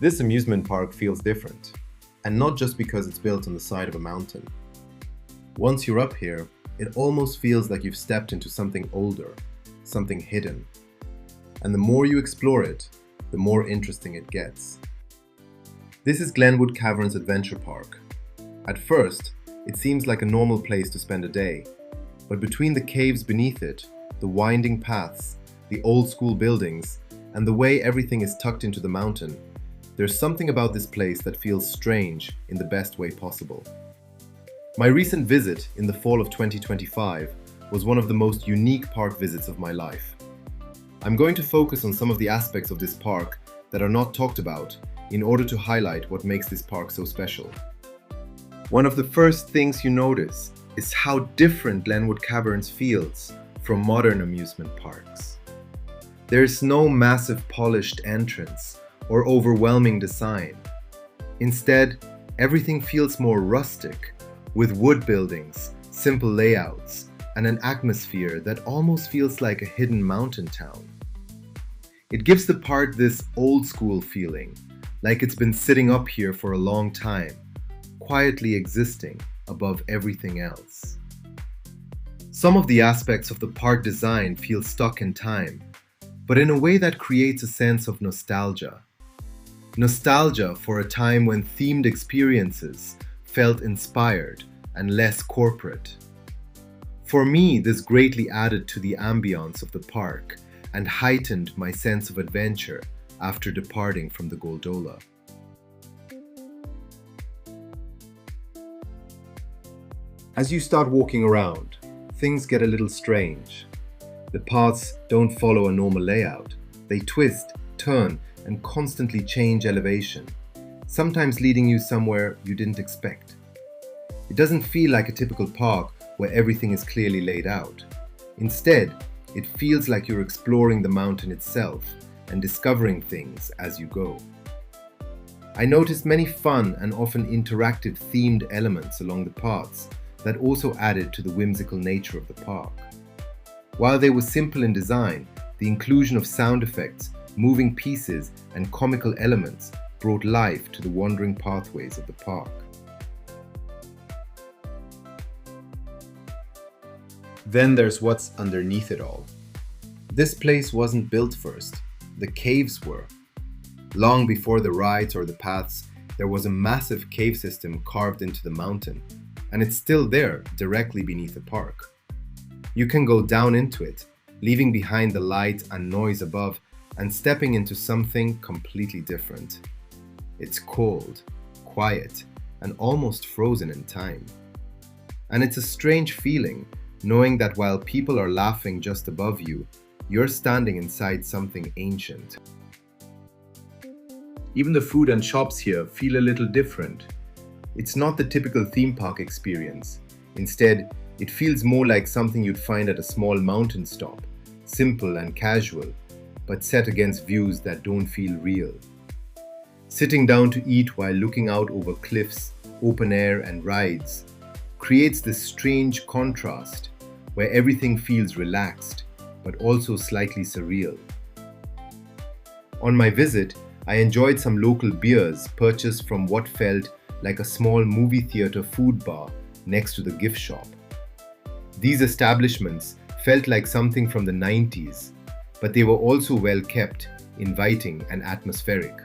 This amusement park feels different, and not just because it's built on the side of a mountain. Once you're up here, it almost feels like you've stepped into something older, something hidden. And the more you explore it, the more interesting it gets. This is Glenwood Caverns Adventure Park. At first, it seems like a normal place to spend a day, but between the caves beneath it, the winding paths, the old school buildings, and the way everything is tucked into the mountain, there's something about this place that feels strange in the best way possible. My recent visit in the fall of 2025 was one of the most unique park visits of my life. I'm going to focus on some of the aspects of this park that are not talked about in order to highlight what makes this park so special. One of the first things you notice is how different Glenwood Caverns feels from modern amusement parks. There's no massive polished entrance or overwhelming design. Instead, everything feels more rustic, with wood buildings, simple layouts, and an atmosphere that almost feels like a hidden mountain town. It gives the park this old school feeling, like it's been sitting up here for a long time, quietly existing above everything else. Some of the aspects of the park design feel stuck in time, but in a way that creates a sense of nostalgia. Nostalgia for a time when themed experiences felt inspired and less corporate. For me, this greatly added to the ambience of the park and heightened my sense of adventure after departing from the gondola. As you start walking around, things get a little strange. The paths don't follow a normal layout. They twist, turn, and constantly change elevation, sometimes leading you somewhere you didn't expect. It doesn't feel like a typical park where everything is clearly laid out. Instead, it feels like you're exploring the mountain itself and discovering things as you go. I noticed many fun and often interactive themed elements along the paths that also added to the whimsical nature of the park. While they were simple in design, the inclusion of sound effects, moving pieces, and comical elements brought life to the wandering pathways of the park. Then there's what's underneath it all. This place wasn't built first, the caves were. Long before the rides or the paths, there was a massive cave system carved into the mountain, and it's still there directly beneath the park. You can go down into it, leaving behind the light and noise above and stepping into something completely different. It's cold, quiet, and almost frozen in time. And it's a strange feeling, knowing that while people are laughing just above you, you're standing inside something ancient. Even the food and shops here feel a little different. It's not the typical theme park experience. Instead, it feels more like something you'd find at a small mountain stop, simple and casual, but set against views that don't feel real. Sitting down to eat while looking out over cliffs, open air, and rides creates this strange contrast where everything feels relaxed but also slightly surreal. On my visit, I enjoyed some local beers purchased from what felt like a small movie theater food bar next to the gift shop. These establishments felt like something from the 90s, but they were also well kept, inviting, and atmospheric.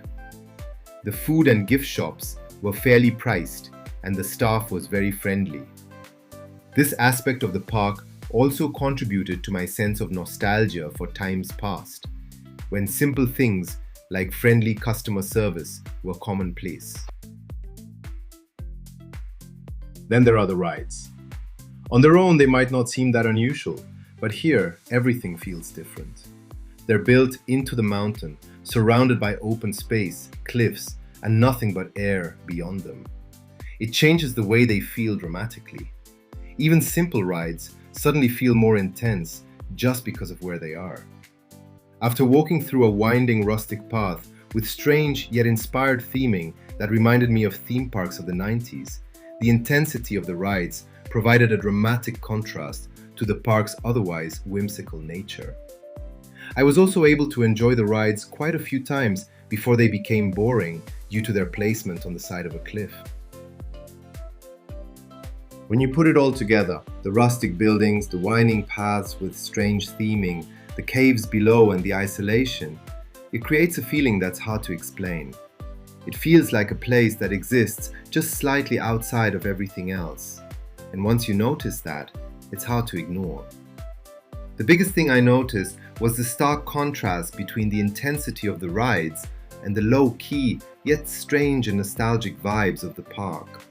The food and gift shops were fairly priced, and the staff was very friendly. This aspect of the park also contributed to my sense of nostalgia for times past, when simple things like friendly customer service were commonplace. Then there are the rides. On their own, they might not seem that unusual, but here, everything feels different. They're built into the mountain, surrounded by open space, cliffs, and nothing but air beyond them. It changes the way they feel dramatically. Even simple rides suddenly feel more intense just because of where they are. After walking through a winding rustic path with strange yet inspired theming that reminded me of theme parks of the 90s, the intensity of the rides provided a dramatic contrast to the park's otherwise whimsical nature. I was also able to enjoy the rides quite a few times before they became boring due to their placement on the side of a cliff. When you put it all together, the rustic buildings, the winding paths with strange theming, the caves below and the isolation, it creates a feeling that's hard to explain. It feels like a place that exists just slightly outside of everything else. And once you notice that, it's hard to ignore. The biggest thing I noticed was the stark contrast between the intensity of the rides and the low-key, yet strange and nostalgic vibes of the park.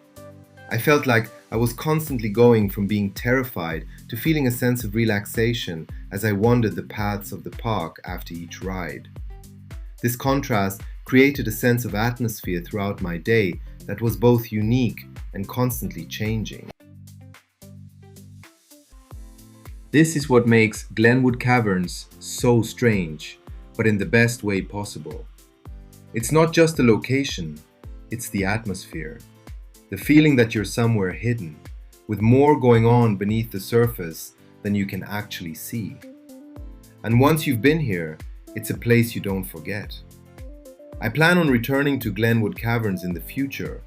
I felt like I was constantly going from being terrified to feeling a sense of relaxation as I wandered the paths of the park after each ride. This contrast created a sense of atmosphere throughout my day that was both unique and constantly changing. This is what makes Glenwood Caverns so strange, but in the best way possible. It's not just a location, it's the atmosphere. The feeling that you're somewhere hidden, with more going on beneath the surface than you can actually see. And once you've been here, it's a place you don't forget. I plan on returning to Glenwood Caverns in the future,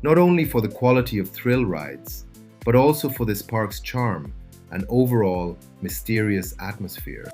not only for the quality of thrill rides, but also for this park's charm and overall mysterious atmosphere.